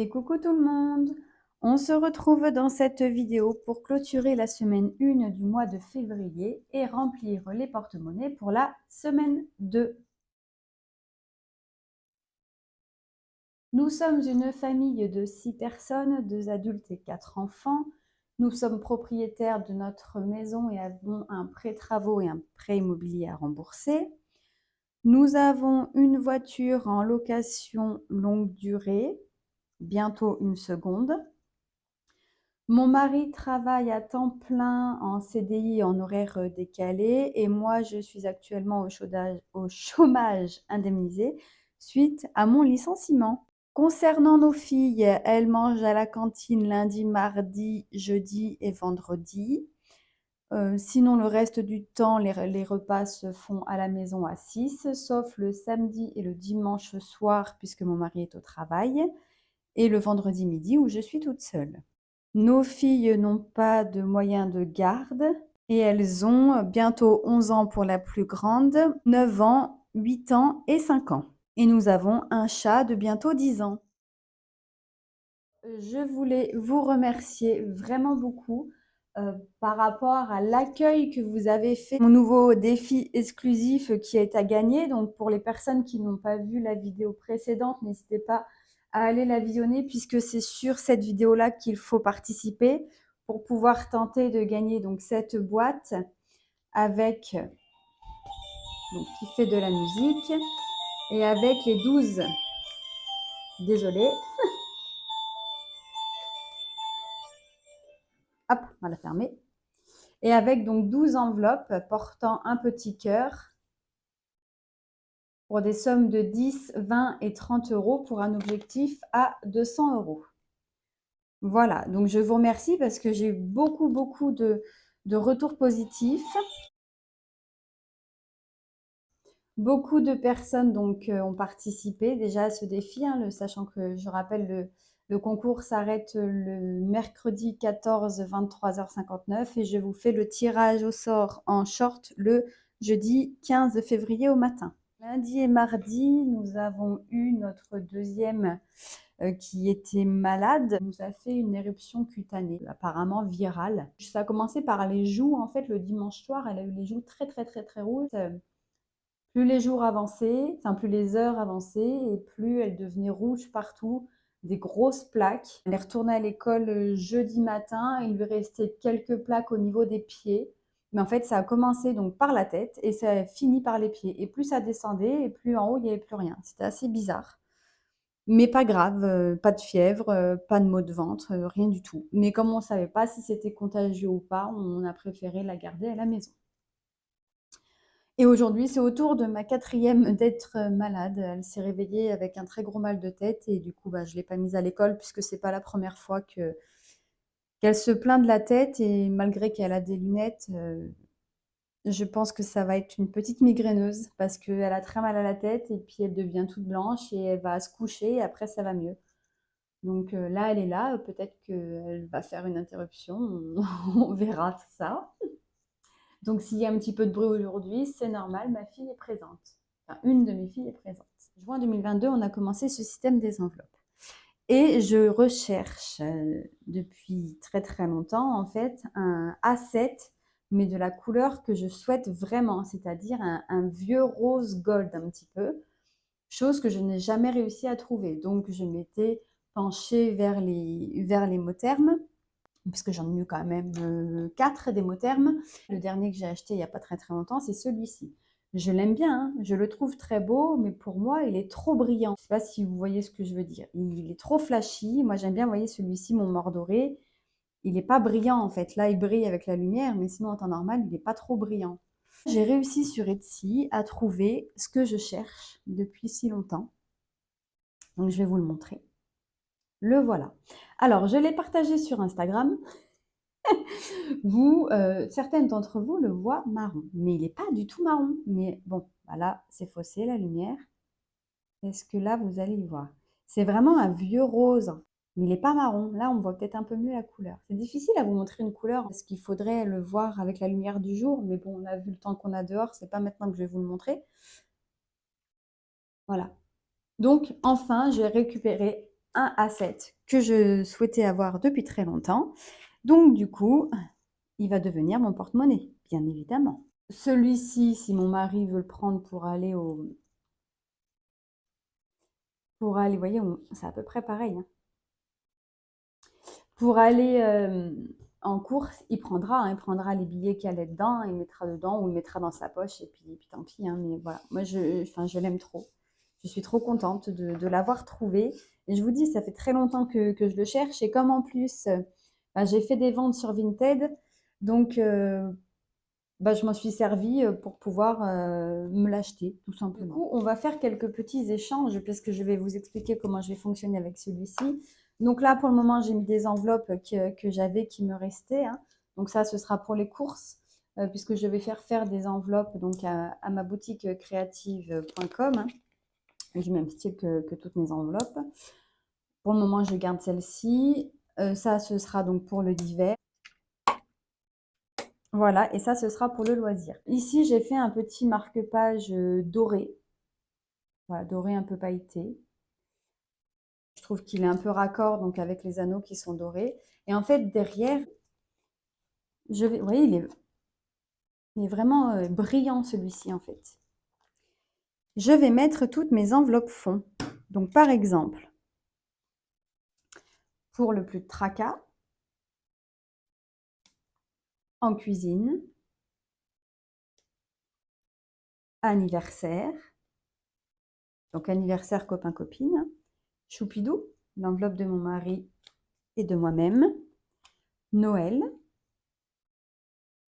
Et coucou tout le monde! On se retrouve dans cette vidéo pour clôturer la semaine 1 du mois de février et remplir les porte-monnaies pour la semaine 2. Nous sommes une famille de 6 personnes, 2 adultes et 4 enfants. Nous sommes propriétaires de notre maison et avons un prêt travaux et un prêt immobilier à rembourser. Nous avons une voiture en location longue durée, bientôt une seconde. Mon mari travaille à temps plein en CDI en horaire décalé et moi je suis actuellement au chômage indemnisé suite à mon licenciement. Concernant nos filles, elles mangent à la cantine lundi, mardi, jeudi et vendredi. Sinon le reste du temps, les repas se font à la maison à 6, sauf le samedi et le dimanche soir puisque mon mari est au travail, et le vendredi midi où je suis toute seule. Nos filles n'ont pas de moyens de garde et elles ont bientôt 11 ans pour la plus grande, 9 ans, 8 ans et 5 ans. Et nous avons un chat de bientôt 10 ans. Je voulais vous remercier vraiment beaucoup par rapport à l'accueil que vous avez fait. Mon nouveau défi exclusif qui est à gagner. Donc pour les personnes qui n'ont pas vu la vidéo précédente, n'hésitez pas à aller la visionner puisque c'est sur cette vidéo-là qu'il faut participer pour pouvoir tenter de gagner donc cette boîte avec qui fait de la musique et avec les 12. Désolée. Hop, on va la fermer. Et avec donc 12 enveloppes portant un petit cœur pour des sommes de 10, 20 et 30 euros pour un objectif à 200 euros. Voilà, donc je vous remercie parce que j'ai eu beaucoup de retours positifs. Beaucoup de personnes donc ont participé déjà à ce défi, sachant que je rappelle le concours s'arrête le mercredi 14 23h59 et je vous fais le tirage au sort en short le jeudi 15 février au matin. Lundi et mardi, nous avons eu notre deuxième qui était malade, nous a fait une éruption cutanée, apparemment virale. Ça a commencé par les joues, en fait, le dimanche soir, elle a eu les joues très rouges. Plus les jours avançaient, enfin plus les heures avançaient et plus elle devenait rouge partout, des grosses plaques. Elle est retournée à l'école jeudi matin, il lui restait quelques plaques au niveau des pieds. Mais en fait, ça a commencé donc par la tête et ça a fini par les pieds. Et plus ça descendait et plus en haut, il n'y avait plus rien. C'était assez bizarre. Mais pas grave, pas de fièvre, pas de maux de ventre, rien du tout. Mais comme on ne savait pas si c'était contagieux ou pas, on a préféré la garder à la maison. Et aujourd'hui, c'est au tour de ma 4e d'être malade. Elle s'est réveillée avec un très gros mal de tête et du coup, je ne l'ai pas mise à l'école puisque c'est pas la première fois qu'elle se plaint de la tête et malgré qu'elle a des lunettes, je pense que ça va être une petite migraineuse parce qu'elle a très mal à la tête et puis elle devient toute blanche et elle va se coucher et après ça va mieux. Donc là, elle est là, peut-être qu'elle va faire une interruption, on verra ça. Donc s'il y a un petit peu de bruit aujourd'hui, c'est normal, ma fille est présente. Enfin, une de mes filles est présente. En juin 2022, on a commencé ce système des enveloppes. Et je recherche depuis très longtemps, en fait, un A7, mais de la couleur que je souhaite vraiment, c'est-à-dire un vieux rose gold un petit peu, chose que je n'ai jamais réussi à trouver. Donc je m'étais penchée vers les mots termes, parce que j'en ai eu quand même 4 des mots termes. Le dernier que j'ai acheté il n'y a pas très longtemps, c'est celui-ci. Je l'aime bien, je le trouve très beau, mais pour moi, il est trop brillant. Je ne sais pas si vous voyez ce que je veux dire. Il est trop flashy. Moi, j'aime bien, vous voyez, celui-ci, mon Mordoré. Il n'est pas brillant, en fait. Là, il brille avec la lumière, mais sinon, en temps normal, il n'est pas trop brillant. J'ai réussi sur Etsy à trouver ce que je cherche depuis si longtemps. Donc, je vais vous le montrer. Le voilà. Alors, je l'ai partagé sur Instagram. Certaines d'entre vous le voient marron, mais il n'est pas du tout marron. Mais bon, là, c'est faussé la lumière. Est-ce que là, vous allez y voir? C'est vraiment un vieux rose, mais il n'est pas marron. Là, on voit peut-être un peu mieux la couleur. C'est difficile à vous montrer une couleur parce qu'il faudrait le voir avec la lumière du jour. Mais bon, on a vu le temps qu'on a dehors, c'est pas maintenant que je vais vous le montrer. Voilà. Donc, enfin, j'ai récupéré un A7 que je souhaitais avoir depuis très longtemps. Donc du coup, il va devenir mon porte-monnaie, bien évidemment. Celui-ci, si mon mari veut le prendre pour aller vous voyez, c'est à peu près pareil, hein. Pour aller en course, il prendra les billets qu'il y a là-dedans, il mettra dedans ou il mettra dans sa poche et puis tant pis, hein, mais voilà, moi je l'aime trop. Je suis trop contente de l'avoir trouvé. Et je vous dis, ça fait très longtemps que je le cherche. Et comme en plus, bah, j'ai fait des ventes sur Vinted, donc bah, je m'en suis servie pour pouvoir me l'acheter, tout simplement. Du coup, on va faire quelques petits échanges puisque je vais vous expliquer comment je vais fonctionner avec celui-ci. Donc là, pour le moment, j'ai mis des enveloppes que j'avais, qui me restaient, hein. Donc ça, ce sera pour les courses, puisque je vais faire des enveloppes donc à ma boutique creative.com, hein, du même style que toutes mes enveloppes. Pour le moment, je garde celle-ci. Ça, ce sera donc pour le d'hiver. Voilà, et ça, ce sera pour le loisir. Ici, j'ai fait un petit marque-page doré. Voilà, doré un peu pailleté. Je trouve qu'il est un peu raccord, donc avec les anneaux qui sont dorés. Et en fait, derrière, vous voyez, il est vraiment brillant celui-ci, en fait. Je vais mettre toutes mes enveloppes fond. Donc, par exemple, pour le plus de tracas, en cuisine, anniversaire, donc anniversaire copain-copine, choupidou, l'enveloppe de mon mari et de moi-même, Noël,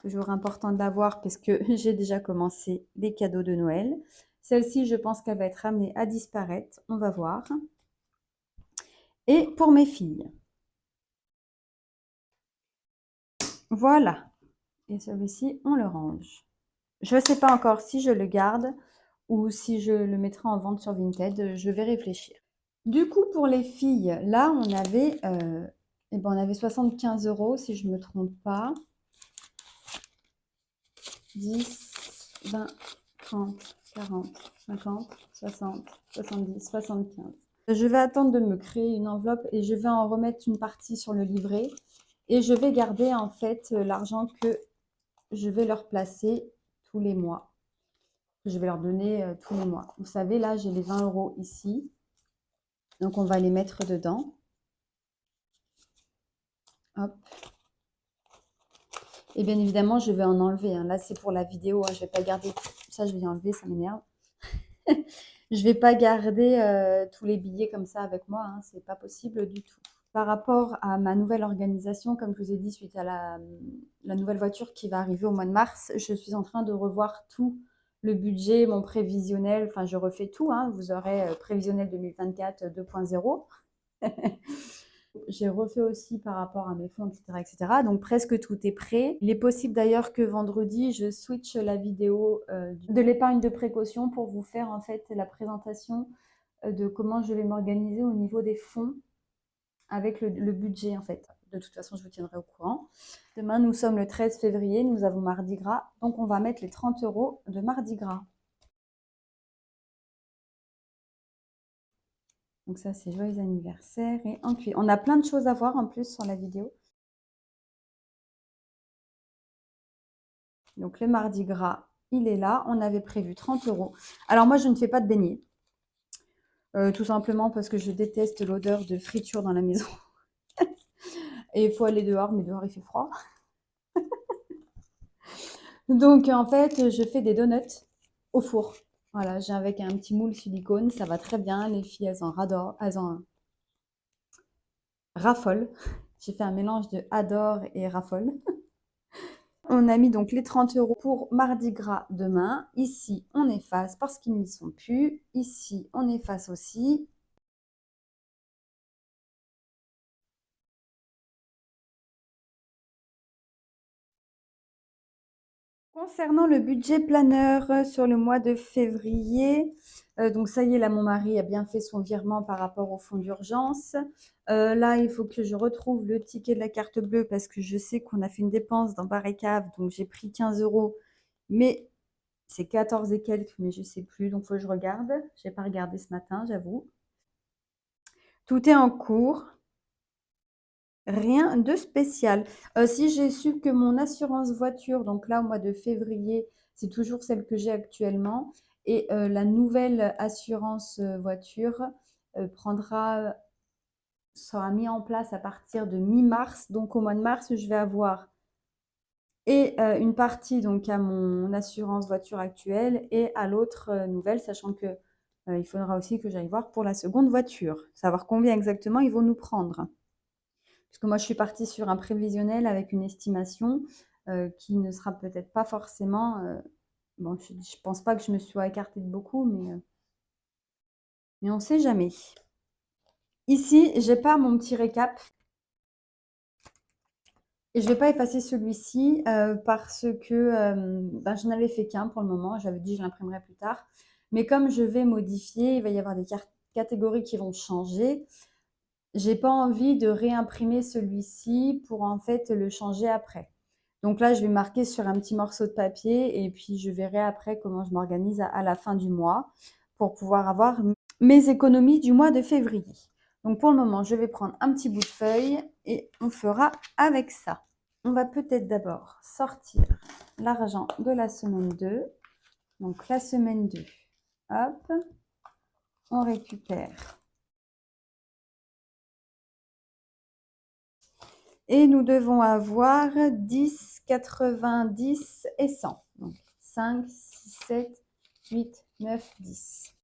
toujours important de l'avoir parce que j'ai déjà commencé les cadeaux de Noël. Celle-ci, je pense qu'elle va être amenée à disparaître, on va voir. Et pour mes filles. Voilà. Et celui-ci, on le range. Je ne sais pas encore si je le garde ou si je le mettrai en vente sur Vinted. Je vais réfléchir. Du coup, pour les filles, là, on avait 75 € si je ne me trompe pas. 10, 20, 30, 40, 50, 60, 70, 75. Je vais attendre de me créer une enveloppe et je vais en remettre une partie sur le livret. Et je vais garder en fait l'argent que je vais leur placer tous les mois. Je vais leur donner tous les mois. Vous savez, là, j'ai les 20 € ici. Donc, on va les mettre dedans. Hop. Et bien évidemment, je vais en enlever, hein. Là, c'est pour la vidéo, hein. Je ne vais pas garder ça, je vais enlever, ça m'énerve. Je ne vais pas garder tous les billets comme ça avec moi, hein. C'est pas possible du tout. Par rapport à ma nouvelle organisation, comme je vous ai dit, suite à la nouvelle voiture qui va arriver au mois de mars, je suis en train de revoir tout le budget, mon prévisionnel, enfin je refais tout, hein. Vous aurez prévisionnel 2024 2.0. J'ai refait aussi par rapport à mes fonds, etc., etc. Donc presque tout est prêt. Il est possible d'ailleurs que vendredi, je switch la vidéo de l'épargne de précaution pour vous faire en fait la présentation de comment je vais m'organiser au niveau des fonds avec le budget en fait. De toute façon, je vous tiendrai au courant. Demain, nous sommes le 13 février, nous avons Mardi Gras. Donc, on va mettre les 30 € de Mardi Gras. Donc ça, c'est joyeux anniversaire et en cuir. On a plein de choses à voir en plus sur la vidéo. Donc le Mardi Gras, il est là. On avait prévu 30 €. Alors moi, je ne fais pas de beignets. Tout simplement parce que je déteste l'odeur de friture dans la maison. Et il faut aller dehors, mais dehors, il fait froid. Donc en fait, je fais des donuts au four. Voilà, j'ai avec un petit moule silicone, ça va très bien. Les filles, elles en raffolent. J'ai fait un mélange de adore et raffole. On a mis donc les 30 € pour Mardi Gras demain. Ici, on efface parce qu'ils n'y sont plus. Ici, on efface aussi. Concernant le budget planeur sur le mois de février, donc ça y est, là, mon mari a bien fait son virement par rapport au fonds d'urgence. Là, il faut que je retrouve le ticket de la carte bleue parce que je sais qu'on a fait une dépense dans Bar et Cave, donc j'ai pris 15 €, mais c'est 14 et quelques, mais je sais plus, donc il faut que je regarde. Je n'ai pas regardé ce matin, j'avoue. Tout est en cours. Rien de spécial. Si j'ai su que mon assurance voiture, donc là, au mois de février, c'est toujours celle que j'ai actuellement et la nouvelle assurance, voiture, sera mis en place à partir de mi-mars. Donc au mois de mars, je vais avoir et une partie donc à mon assurance voiture actuelle et à l'autre, nouvelle, sachant que, il faudra aussi que j'aille voir pour la seconde voiture, savoir combien exactement ils vont nous prendre. Parce que moi, je suis partie sur un prévisionnel avec une estimation qui ne sera peut-être pas forcément. Bon, je ne pense pas que je me sois écartée de beaucoup, mais on ne sait jamais. Ici, j'ai pas mon petit récap. Et je ne vais pas effacer celui-ci parce que ben, je n'avais fait qu'un pour le moment. J'avais dit que je l'imprimerai plus tard. Mais comme je vais modifier, il va y avoir des catégories qui vont changer. J'ai pas envie de réimprimer celui-ci pour en fait le changer après. Donc là, je vais marquer sur un petit morceau de papier et puis je verrai après comment je m'organise à la fin du mois pour pouvoir avoir mes économies du mois de février. Donc pour le moment, je vais prendre un petit bout de feuille et on fera avec ça. On va peut-être d'abord sortir l'argent de la semaine 2. Donc la semaine 2, hop, on récupère. Et nous devons avoir 10, 90 et 100. Donc 5, 6, 7, 8, 9, 10.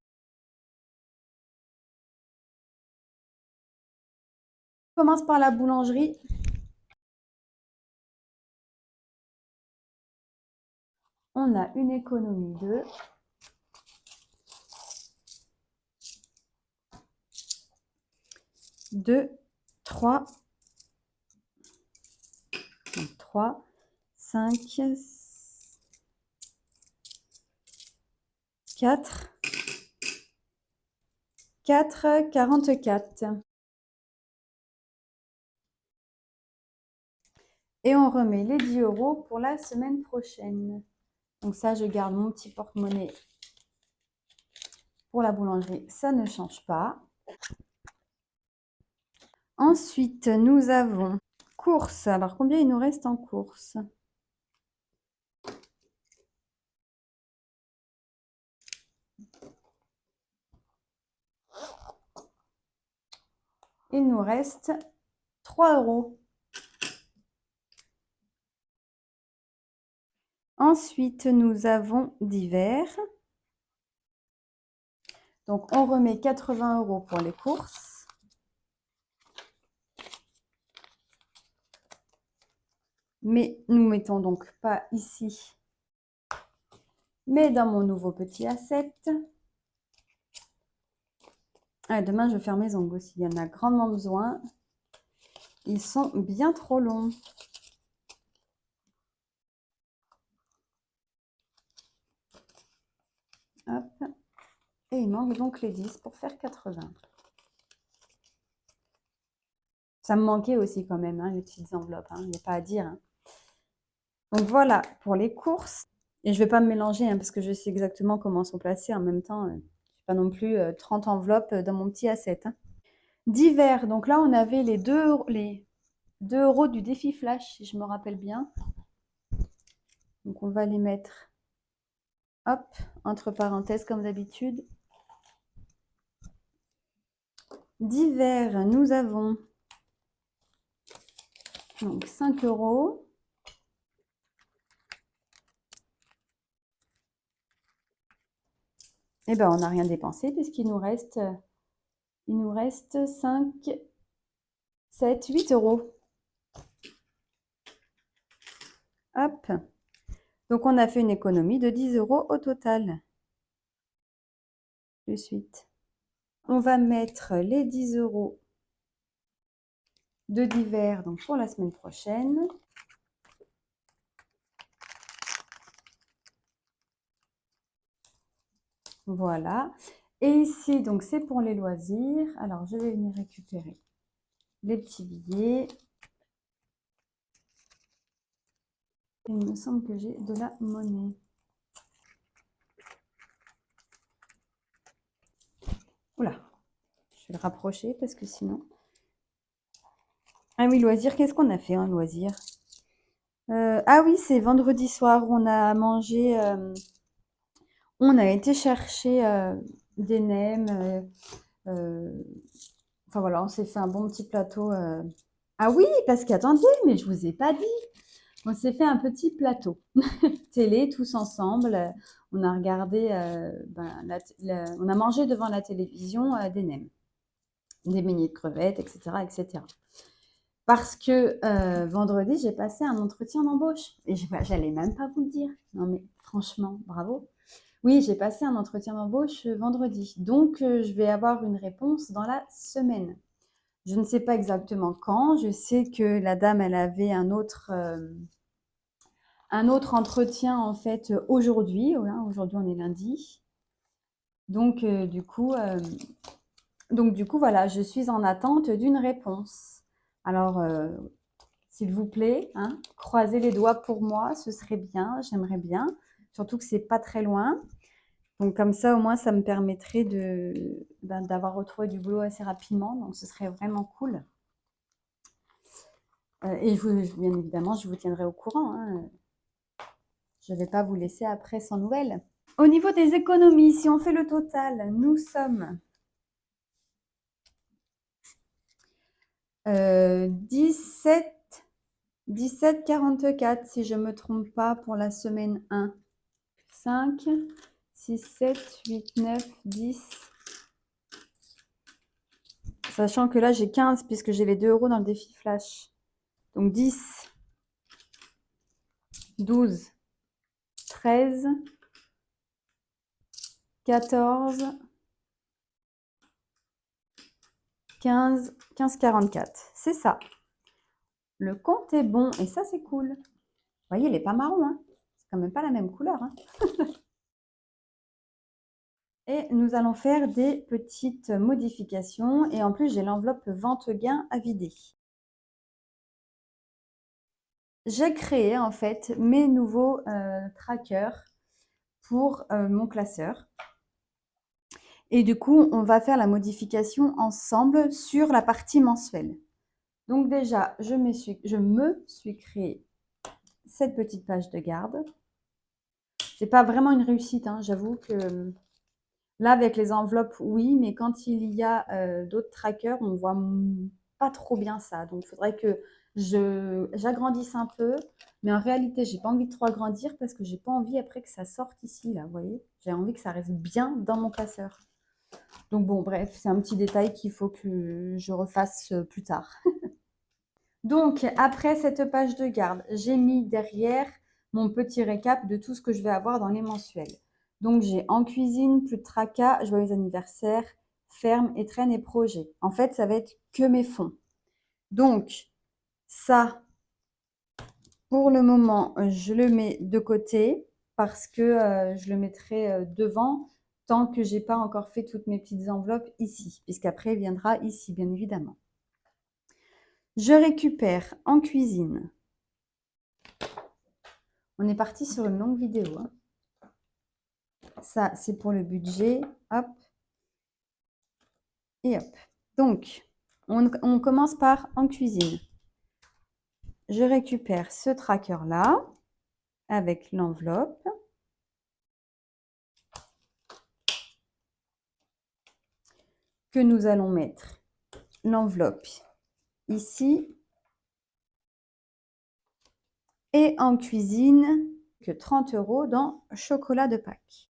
On commence par la boulangerie. On a une économie de 2, 3, 3, 5, 4, 4, 44. Et on remet les 10 € pour la semaine prochaine. Donc ça, je garde mon petit porte-monnaie pour la boulangerie. Ça ne change pas. Ensuite, nous avons courses. Alors, combien il nous reste en courses? Il nous reste 3 €. Ensuite, nous avons divers. Donc, on remet 80 € pour les courses. Mais nous mettons donc pas ici, mais dans mon nouveau petit asset. Ah, demain, je vais faire mes ongles aussi. Il y en a grandement besoin. Ils sont bien trop longs. Hop. Et il manque donc les 10 pour faire 80. Ça me manquait aussi quand même, hein, les petites enveloppes. Hein, il n'y a pas à dire. Hein. Donc voilà pour les courses. Et je ne vais pas me mélanger hein, parce que je sais exactement comment sont placées en même temps. Je n'ai pas non plus 30 enveloppes dans mon petit asset. Hein. Divers. Donc là, on avait les 2 € du défi flash, si je me rappelle bien. Donc on va les mettre, hop, entre parenthèses comme d'habitude. Divers, nous avons donc 5 €. Eh bien, on n'a rien dépensé puisqu'il nous reste, 5, 7, 8 €. Hop. Donc, on a fait une économie de 10 € au total. De suite. On va mettre les 10 € de divers donc pour la semaine prochaine. Voilà. Et ici, donc, c'est pour les loisirs. Alors, je vais venir récupérer les petits billets. Il me semble que j'ai de la monnaie. Oula, Je vais le rapprocher parce que sinon... Ah oui, loisir, qu'est-ce qu'on a fait en loisir? Ah oui, c'est vendredi soir, on a mangé, on a été chercher des nems. Enfin voilà, on s'est fait un bon petit plateau. Ah oui, parce qu'attendez, mais je vous ai pas dit. On s'est fait un petit plateau télé tous ensemble. On a regardé, on a mangé devant la télévision des nems, des beignets de crevettes, etc., etc. Parce que vendredi, j'ai passé un entretien d'embauche. Et j'allais même pas vous le dire. Non mais franchement, bravo. Oui, j'ai passé un entretien d'embauche vendredi. Donc, je vais avoir une réponse dans la semaine. Je ne sais pas exactement quand. Je sais que la dame, elle avait un autre entretien en fait aujourd'hui. Voilà, aujourd'hui, on est lundi. Donc, du coup, voilà, je suis en attente d'une réponse. Alors, s'il vous plaît, hein, croisez les doigts pour moi, ce serait bien, j'aimerais bien. Surtout que c'est pas très loin. Donc comme ça, au moins, ça me permettrait d'avoir retrouvé du boulot assez rapidement. Donc ce serait vraiment cool. Et bien évidemment, je vous tiendrai au courant, hein. Je ne vais pas vous laisser après sans nouvelles. Au niveau des économies, si on fait le total, nous sommes 17, 17,44 si je ne me trompe pas pour la semaine 1. 5, 6, 7, 8, 9, 10. Sachant que là, j'ai 15 puisque j'ai les 2 euros dans le défi flash. Donc 10, 12, 13, 14, 15, 15,44. C'est ça. Le compte est bon et ça, c'est cool. Vous voyez, il n'est pas marron, hein. C'est quand même pas la même couleur, hein. Et nous allons faire des petites modifications. Et en plus, j'ai l'enveloppe vente-gain à vider. J'ai créé en fait mes nouveaux trackers pour mon classeur. Et du coup, on va faire la modification ensemble sur la partie mensuelle. Donc déjà, je me suis créé cette petite page de garde. C'est pas vraiment une réussite, hein. J'avoue que là, avec les enveloppes, oui, mais quand il y a d'autres trackers, on voit pas trop bien ça. Donc, il faudrait que j'agrandisse un peu. Mais en réalité, j'ai pas envie de trop agrandir parce que j'ai pas envie après que ça sorte ici, là, vous voyez. J'ai envie que ça reste bien dans mon classeur. Donc bon, bref, c'est un petit détail qu'il faut que je refasse plus tard. Donc, après cette page de garde, j'ai mis derrière mon petit récap de tout ce que je vais avoir dans les mensuels. Donc, j'ai en cuisine, plus de tracas, joyeux anniversaire, ferme, étrenne et projet. En fait, ça va être que mes fonds. Donc, ça, pour le moment, je le mets de côté parce que je le mettrai devant tant que j'ai pas encore fait toutes mes petites enveloppes ici, puisqu'après, il viendra ici, bien évidemment. Je récupère en cuisine. On est parti sur une longue vidéo, hein. Ça, c'est pour le budget. Hop. Et hop. Donc, on commence par en cuisine. Je récupère ce tracker-là avec l'enveloppe. Que nous allons mettre l'enveloppe ici. Et en cuisine, que 30 € dans chocolat de Pâques.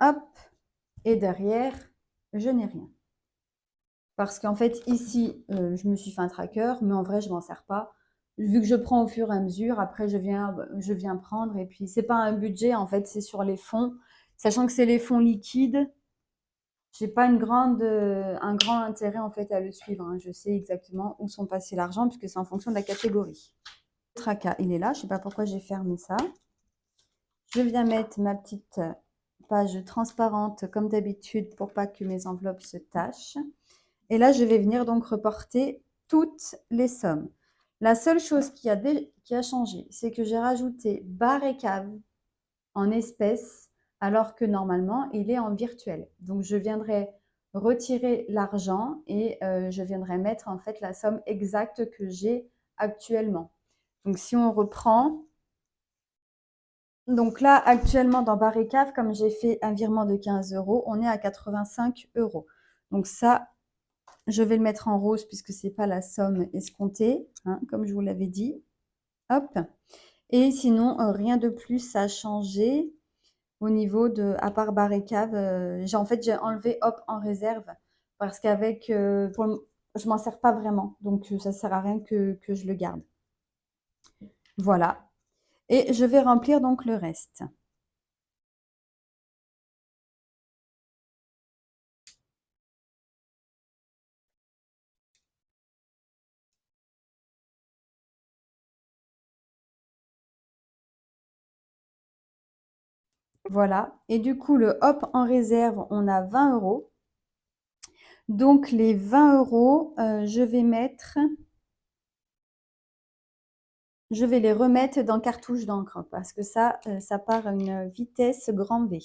Hop. Et derrière, je n'ai rien. Parce qu'en fait, ici, je me suis fait un tracker, mais en vrai, je ne m'en sers pas. Vu que je prends au fur et à mesure, après, je viens prendre. Et puis, c'est pas un budget, en fait, c'est sur les fonds. Sachant que c'est les fonds liquides, j'ai pas un grand intérêt, en fait, à le suivre, hein. Je sais exactement où sont passés l'argent, puisque c'est en fonction de la catégorie. Le tracas, il est là. Je sais pas pourquoi j'ai fermé ça. Je viens mettre ma petite page transparente, comme d'habitude, pour pas que mes enveloppes se tachent. Et là, je vais venir donc reporter toutes les sommes. La seule chose qui a changé, c'est que j'ai rajouté bar et cave en espèces alors que normalement, il est en virtuel. Donc, je viendrai retirer l'argent et je viendrai mettre en fait la somme exacte que j'ai actuellement. Donc, si on reprend, donc là, actuellement dans Barricave, comme j'ai fait un virement de 15 €, on est à 85 €. Donc ça, je vais le mettre en rose puisque ce n'est pas la somme escomptée, hein, comme je vous l'avais dit. Hop. Et sinon, rien de plus à changer au niveau de, à part Barricave. En fait, j'ai enlevé Hop en réserve parce qu'avec, je m'en sers pas vraiment. Donc, ça ne sert à rien que je le garde. Voilà. Et je vais remplir donc le reste. Voilà. Et du coup, le Hop en réserve, on a 20 €. Donc, les 20 €, je vais les remettre dans cartouche d'encre parce que ça part à une vitesse grand V.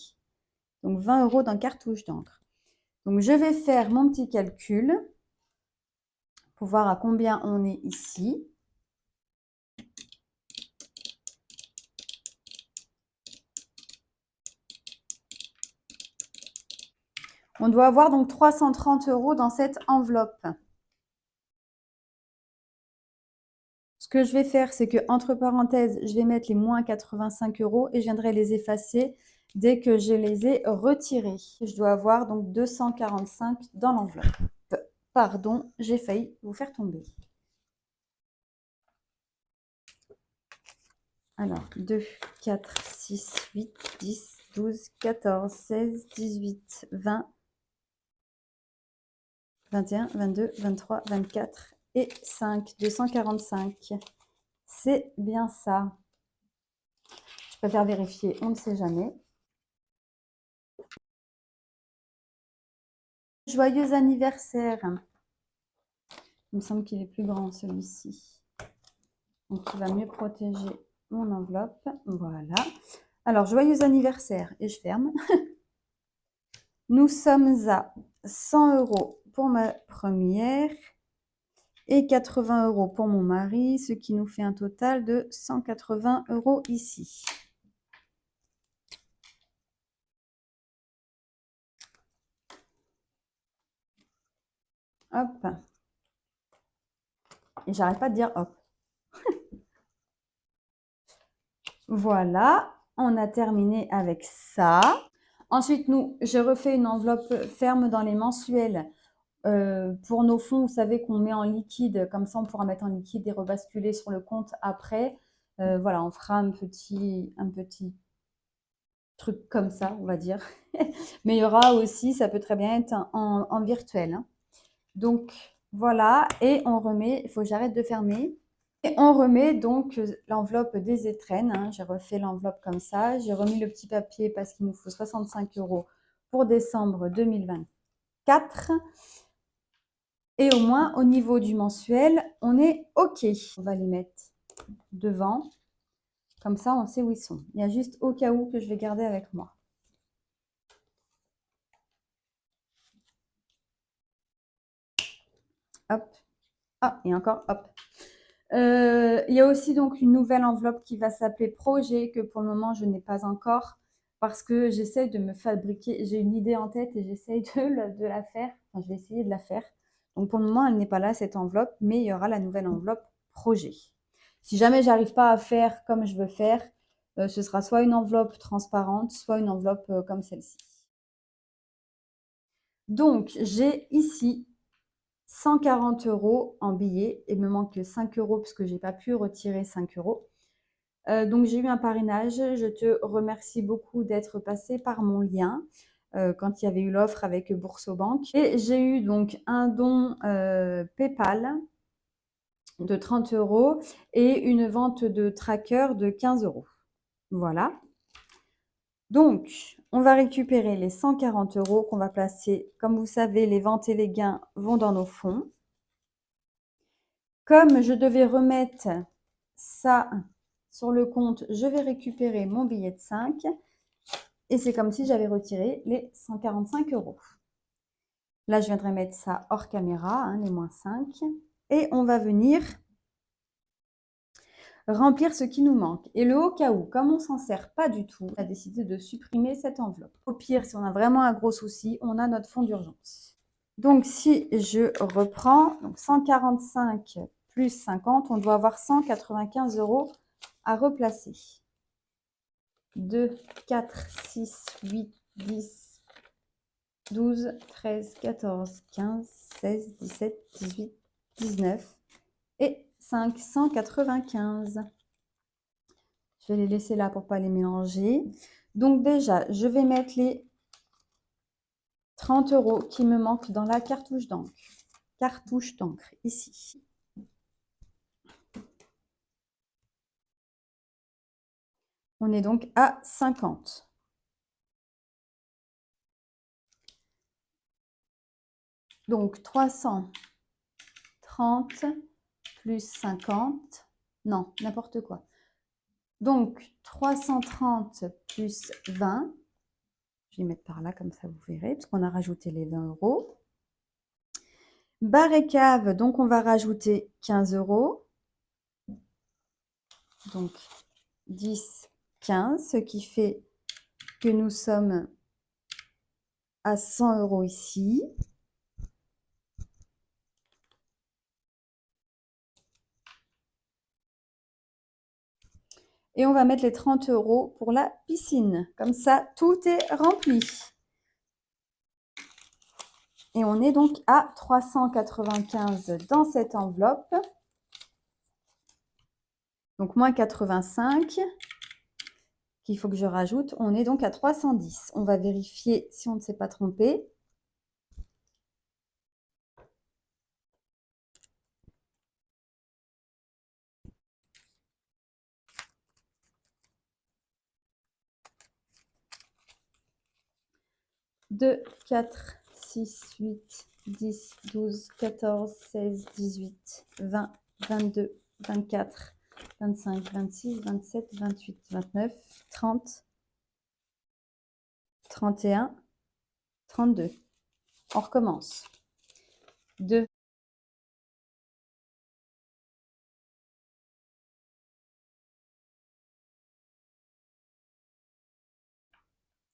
Donc, 20 € dans cartouche d'encre. Donc, je vais faire mon petit calcul pour voir à combien on est ici. On doit avoir donc 330 € dans cette enveloppe. Ce que je vais faire, c'est que entre parenthèses, je vais mettre les moins 85 € et je viendrai les effacer dès que je les ai retirés. Je dois avoir donc 245 dans l'enveloppe. Pardon, j'ai failli vous faire tomber. Alors, 2, 4, 6, 8, 10, 12, 14, 16, 18, 20, 21, 22, 23, 24 et 5. 245. C'est bien ça. Je préfère vérifier, on ne sait jamais. Joyeux anniversaire. Il me semble qu'il est plus grand celui-ci. Donc, il va mieux protéger mon enveloppe. Voilà. Alors, joyeux anniversaire. Et je ferme. Nous sommes à 100 € pour ma première et 80 € pour mon mari, ce qui nous fait un total de 180 € ici. Hop. Et j'arrête pas de dire hop. Voilà, on a terminé avec ça. Ensuite, je refais une enveloppe ferme dans les mensuels. Pour nos fonds, vous savez qu'on met en liquide, comme ça on pourra mettre en liquide et rebasculer sur le compte après. Voilà, on fera un petit truc comme ça, on va dire. Mais il y aura aussi, ça peut très bien être en virtuel, hein. Donc voilà, et on remet, il faut que j'arrête de fermer. Et on remet donc l'enveloppe des étrennes, hein. J'ai refait l'enveloppe comme ça. J'ai remis le petit papier parce qu'il nous faut 65 € pour décembre 2024. Et au moins, au niveau du mensuel, on est OK. On va les mettre devant. Comme ça, on sait où ils sont. Il y a juste au cas où que je vais garder avec moi. Hop. Ah, et encore, hop. Il y a aussi donc une nouvelle enveloppe qui va s'appeler projet, que pour le moment, je n'ai pas encore parce que j'essaie de me fabriquer. J'ai une idée en tête et j'essaie de la faire. Enfin, je vais essayer de la faire. Donc, pour le moment, elle n'est pas là, cette enveloppe, mais il y aura la nouvelle enveloppe projet. Si jamais j'arrive pas à faire comme je veux faire, ce sera soit une enveloppe transparente, soit une enveloppe comme celle-ci. Donc, j'ai ici 140 € en billets. Il me manque 5 € parce que je n'ai pas pu retirer 5 €. Donc, j'ai eu un parrainage. Je te remercie beaucoup d'être passé par mon lien quand il y avait eu l'offre avec Boursorama. Et j'ai eu donc un don PayPal de 30 € et une vente de tracker de 15 €. Voilà. Donc, on va récupérer les 140 € qu'on va placer. Comme vous savez, les ventes et les gains vont dans nos fonds. Comme je devais remettre ça sur le compte, je vais récupérer mon billet de 5. Et c'est comme si j'avais retiré les 145 €. Là, je viendrai mettre ça hors caméra, hein, les moins 5. Et on va venir remplir ce qui nous manque. Et le au cas où, comme on ne s'en sert pas du tout, on a décidé de supprimer cette enveloppe. Au pire, si on a vraiment un gros souci, on a notre fonds d'urgence. Donc, si je reprends, donc 145 plus 50, on doit avoir 195 € à replacer. 2, 4, 6, 8, 10, 12, 13, 14, 15, 16, 17, 18, 19 et 595. Je vais les laisser là pour ne pas les mélanger. Donc déjà, je vais mettre les 30 € qui me manquent dans la cartouche d'encre. Cartouche d'encre, ici. On est donc à 50. Donc 330 plus 50. Non, n'importe quoi. Donc 330 plus 20. Je vais mettre par là, comme ça vous verrez, parce qu'on a rajouté les 20 €. Bar et cave, donc on va rajouter 15 €. Donc 10, 15, ce qui fait que nous sommes à 100 € ici. Et on va mettre les 30 € pour la piscine. Comme ça, tout est rempli. Et on est donc à 395 dans cette enveloppe. Donc moins 85 qu'il faut que je rajoute. On est donc à 310. On va vérifier si on ne s'est pas trompé. Deux, 4, 6, 8, 10, 12, 14, 16, 18, 20, 22, 24, 25, 26, 27, 28, 29, 30, 31, 32. On recommence. 2,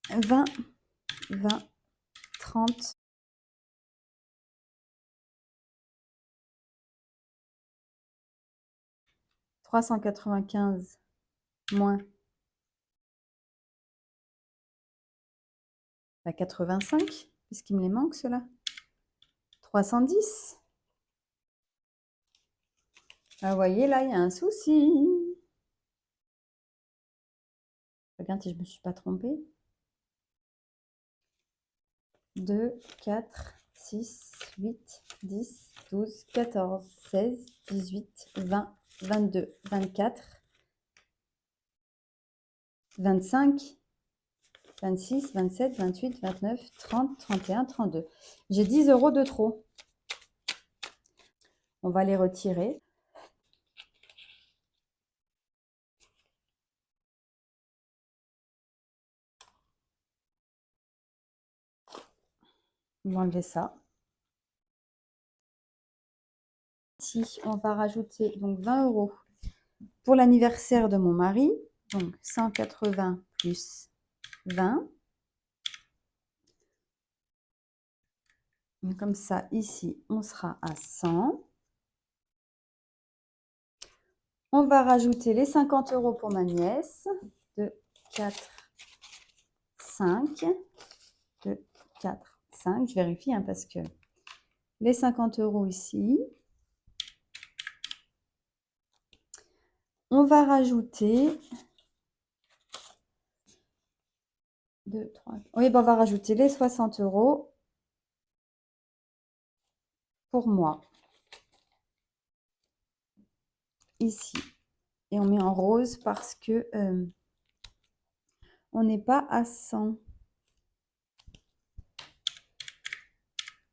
20, 20, 30, 395 moins 85, puisqu'il me les manque ceux-là. 310. Ah, vous voyez, là, il y a un souci. Regarde si je ne me suis pas trompée. 2, 4, 6, 8, 10, 12, 14, 16, 18, 20, 22, 24, 25, 26, 27, 28, 29, 30, 31, 32. J'ai 10 € de trop. On va les retirer. On va enlever ça. Ici, on va rajouter donc 20 € pour l'anniversaire de mon mari. Donc 180 plus 20. Comme ça, ici, on sera à 100. On va rajouter les 50 € pour ma nièce. 2, 4, 5. 2, 4, 5. Je vérifie hein, parce que les 50 € ici. On va rajouter 2, 3. Oui, ben on va rajouter les 60 € pour moi. Ici. Et on met en rose parce que on n'est pas à 100.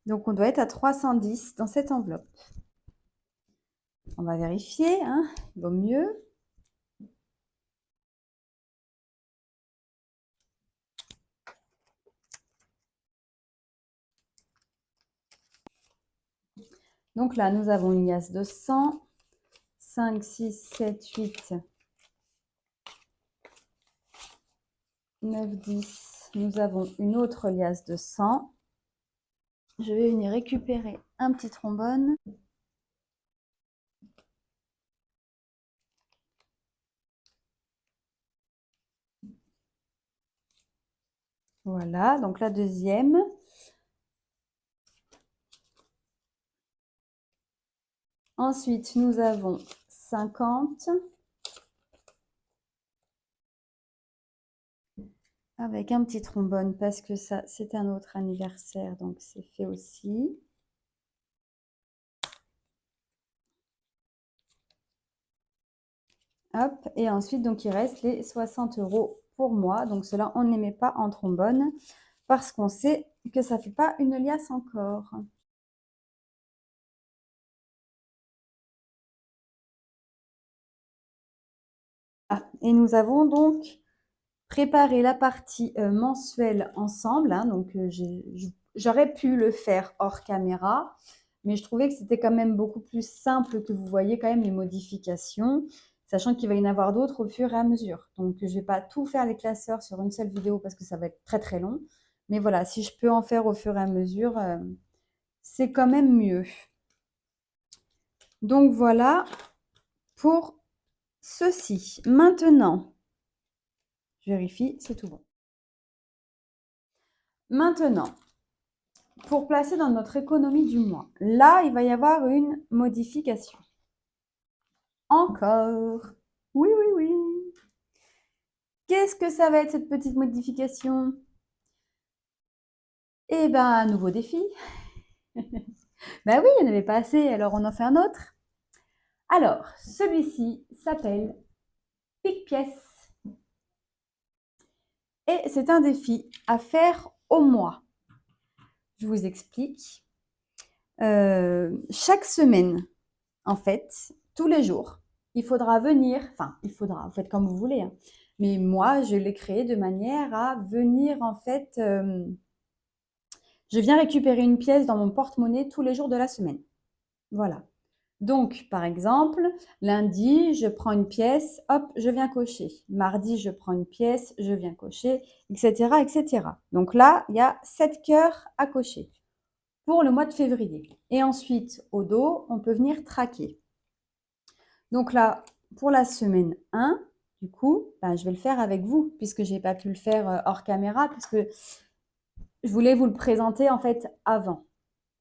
Donc, on doit être à 310 dans cette enveloppe. On va vérifier, hein, il vaut mieux. Donc là, nous avons une liasse de 100, 5, 6, 7, 8, 9, 10. Nous avons une autre liasse de 100. Je vais venir récupérer un petit trombone. Voilà, donc la deuxième. Ensuite, nous avons 50. Avec un petit trombone parce que ça, c'est un autre anniversaire, donc c'est fait aussi. Hop, et ensuite, donc il reste les 60 € pour moi. Donc cela, on ne les met pas en trombone parce qu'on sait que ça ne fait pas une liasse encore. Ah, et nous avons donc préparé la partie mensuelle ensemble. Hein, donc j'aurais pu le faire hors caméra, mais je trouvais que c'était quand même beaucoup plus simple que vous voyez quand même les modifications, sachant qu'il va y en avoir d'autres au fur et à mesure. Donc je ne vais pas tout faire les classeurs sur une seule vidéo parce que ça va être très très long. Mais voilà, si je peux en faire au fur et à mesure, c'est quand même mieux. Donc voilà pour ceci. Maintenant, je vérifie, c'est tout bon. Maintenant, pour placer dans notre économie du mois, là, il va y avoir une modification. Encore. Oui, oui, oui. Qu'est-ce que ça va être cette petite modification? Eh bien, un nouveau défi. Ben oui, il n'y en avait pas assez, alors on en fait un autre. Alors, celui-ci s'appelle Pique-Pièce. Et c'est un défi à faire au mois. Je vous explique. Chaque semaine, en fait, tous les jours, il faudra venir, enfin, il faudra, vous faites comme vous voulez, hein, mais moi, je l'ai créé de manière à venir, en fait, je viens récupérer une pièce dans mon porte-monnaie tous les jours de la semaine. Voilà. Donc, par exemple, lundi, je prends une pièce, hop, je viens cocher. Mardi, je prends une pièce, je viens cocher, etc., etc. Donc là, il y a 7 cœurs à cocher pour le mois de février. Et ensuite, au dos, on peut venir traquer. Donc là, pour la semaine 1, du coup, ben, je vais le faire avec vous, puisque je n'ai pas pu le faire hors caméra, puisque je voulais vous le présenter en fait avant,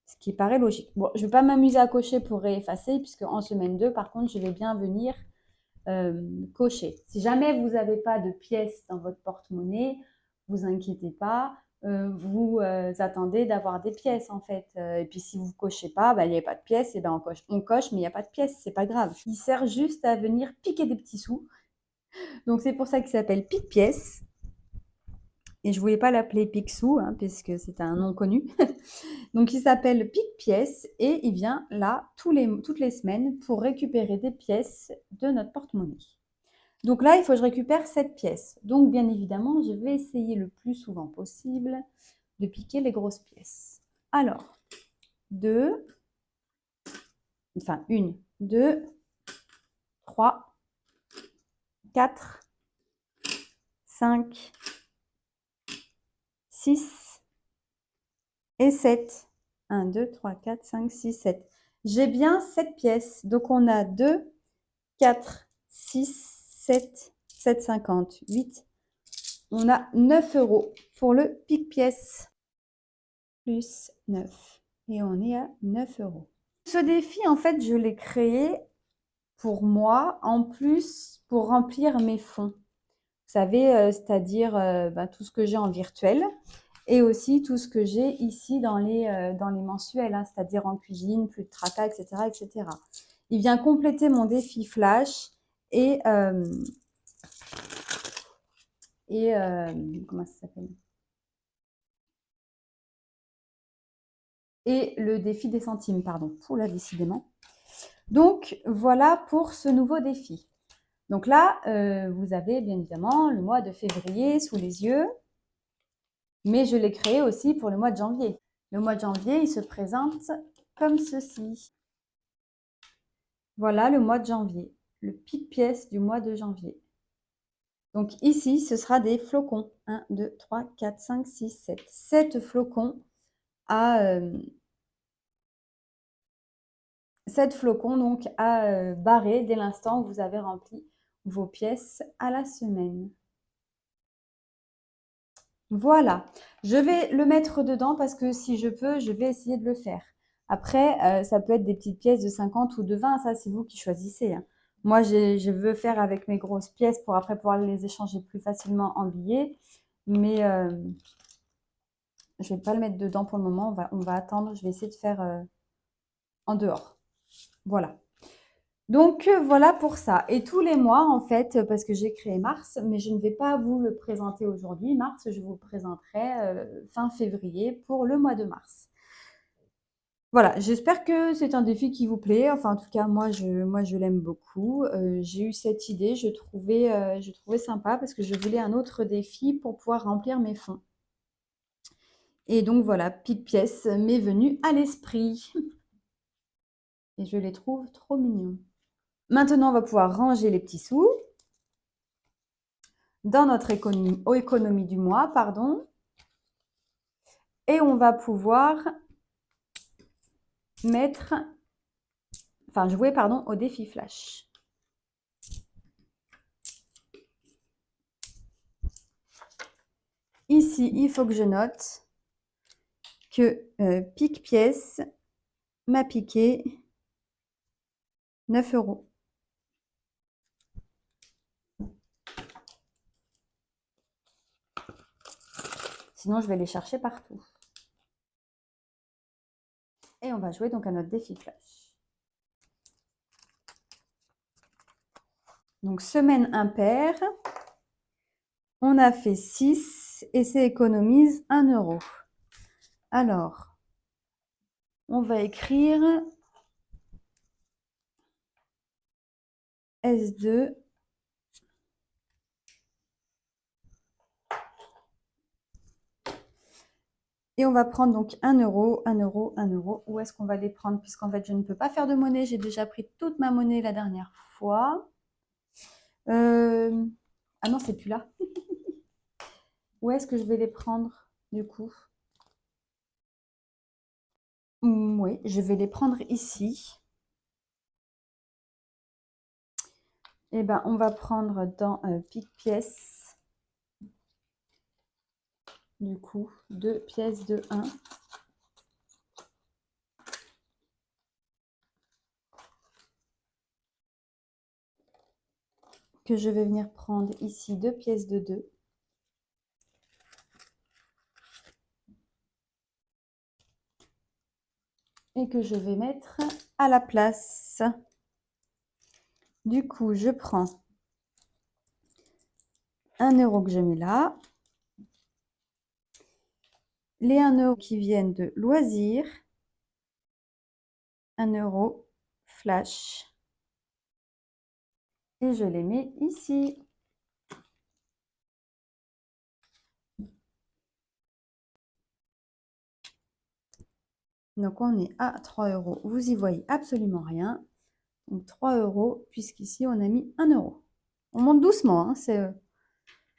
ce qui paraît logique. Bon, je ne vais pas m'amuser à cocher pour réeffacer, puisque en semaine 2, par contre, je vais bien venir cocher. Si jamais vous n'avez pas de pièces dans votre porte-monnaie, vous inquiétez pas, vous attendez d'avoir des pièces en fait. Et puis si vous ne cochez pas, il n'y a pas de pièces, et ben on coche, mais il n'y a pas de pièces, c'est pas grave. Il sert juste à venir piquer des petits sous. Donc c'est pour ça qu'il s'appelle pique-pièce. Et je ne voulais pas l'appeler Picsou, hein, puisque c'est un nom connu. Donc il s'appelle Pique-Pièce et il vient là toutes les semaines pour récupérer des pièces de notre porte-monnaie. Donc là, il faut que je récupère cette pièce. Donc bien évidemment, je vais essayer le plus souvent possible de piquer les grosses pièces. Alors, 2, enfin 1, 2, 3, 4, 5, 6 et 7. 1, 2, 3, 4, 5, 6, 7. J'ai bien 7 pièces. Donc on a 2, 4, 6, 7, 7,50, 8. On a 9 € pour le pique-pièce. Plus 9. Et on est à 9 €. Ce défi, en fait, je l'ai créé pour moi, en plus pour remplir mes fonds. Vous savez, c'est-à-dire tout ce que j'ai en virtuel et aussi tout ce que j'ai ici dans les mensuels, hein, c'est-à-dire en cuisine, plus de tracas, etc., etc. Il vient compléter mon défi flash et comment ça s'appelle? Et le défi des centimes, pardon. Oula, décidément. Donc, voilà pour ce nouveau défi. Donc là, vous avez bien évidemment le mois de février sous les yeux, mais je l'ai créé aussi pour le mois de janvier. Le mois de janvier, il se présente comme ceci. Voilà le mois de janvier, le pic-pièce du mois de janvier. Donc ici, ce sera des flocons. 1, 2, 3, 4, 5, 6, 7. 7 flocons à 7 flocons donc à barrer dès l'instant où vous avez rempli vos pièces à la semaine. Voilà, je vais le mettre dedans parce que si je peux, je vais essayer de le faire. Après, ça peut être des petites pièces de 50 ou de 20, ça c'est vous qui choisissez, hein. Moi, je veux faire avec mes grosses pièces pour après pouvoir les échanger plus facilement en billets. Mais je ne vais pas le mettre dedans pour le moment, on va attendre. Je vais essayer de faire en dehors. Voilà. Donc, voilà pour ça. Et tous les mois, en fait, parce que j'ai créé Mars, mais je ne vais pas vous le présenter aujourd'hui. Mars, je vous le présenterai fin février pour le mois de mars. Voilà, j'espère que c'est un défi qui vous plaît. Enfin, en tout cas, moi, je l'aime beaucoup. J'ai eu cette idée, je trouvais sympa parce que je voulais un autre défi pour pouvoir remplir mes fonds. Et donc, voilà, pique-pièce m'est venue à l'esprit. Et je les trouve trop mignons. Maintenant, on va pouvoir ranger les petits sous dans notre économie du mois, pardon. Et on va pouvoir jouer, pardon, au défi flash. Ici, il faut que je note que pique-pièce m'a piqué 9 €. Sinon, je vais les chercher partout. Et on va jouer donc à notre défi flash. Donc, semaine impaire. On a fait 6 et ça économise 1 €. Alors, on va écrire S2 et on va prendre donc 1 €, 1 €, 1 €. Où est-ce qu'on va les prendre? Puisqu'en fait, je ne peux pas faire de monnaie. J'ai déjà pris toute ma monnaie la dernière fois. Ah non, c'est plus là. Où est-ce que je vais les prendre du coup? Oui, je vais les prendre ici. Et ben, on va prendre dans pique-pièce. Du coup, 2 pièces de 1. Que je vais venir prendre ici 2 pièces de 2. Et que je vais mettre à la place. Du coup, je prends 1 € que je mets là. Les 1 € qui viennent de loisirs. 1 € flash. Et je les mets ici. Donc, on est à 3 €. Vous y voyez absolument rien. Donc, 3 €, puisqu'ici, on a mis 1 €. On monte doucement, hein, c'est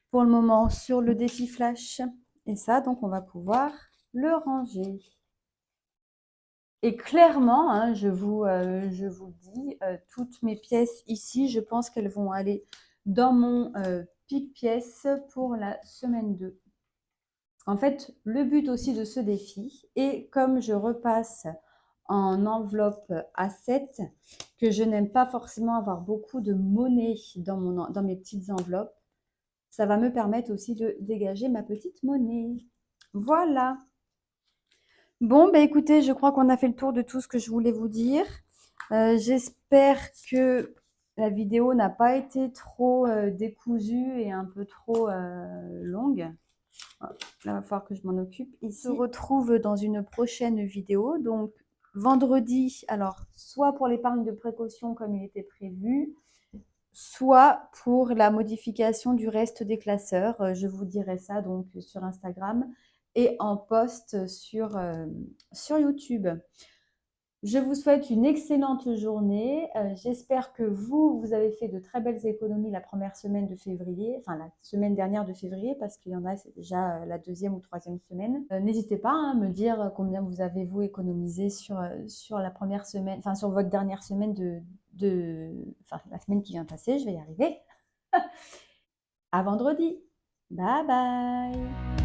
pour le moment sur le défi flash. Et ça, donc, on va pouvoir le ranger. Et clairement, hein, je vous dis, toutes mes pièces ici, je pense qu'elles vont aller dans mon pique-pièce pour la semaine 2. En fait, le but aussi de ce défi, et comme je repasse en enveloppe A7, que je n'aime pas forcément avoir beaucoup de monnaie dans mes petites enveloppes, ça va me permettre aussi de dégager ma petite monnaie. Voilà. Bon, bah écoutez, je crois qu'on a fait le tour de tout ce que je voulais vous dire. J'espère que la vidéo n'a pas été trop décousue et un peu trop longue. Là, il va falloir que je m'en occupe. Ici, on se retrouve dans une prochaine vidéo. Donc, vendredi, alors, soit pour l'épargne de précaution comme il était prévu, soit pour la modification du reste des classeurs. Je vous dirai ça donc sur Instagram et en post sur YouTube. Je vous souhaite une excellente journée. J'espère que vous avez fait de très belles économies la première semaine de février, enfin la semaine dernière de février, parce qu'il y en a, c'est déjà la deuxième ou troisième semaine. N'hésitez pas hein, à me dire combien vous avez vous économisé sur la première semaine, enfin sur votre dernière semaine enfin la semaine qui vient de passer, je vais y arriver. À vendredi. Bye bye.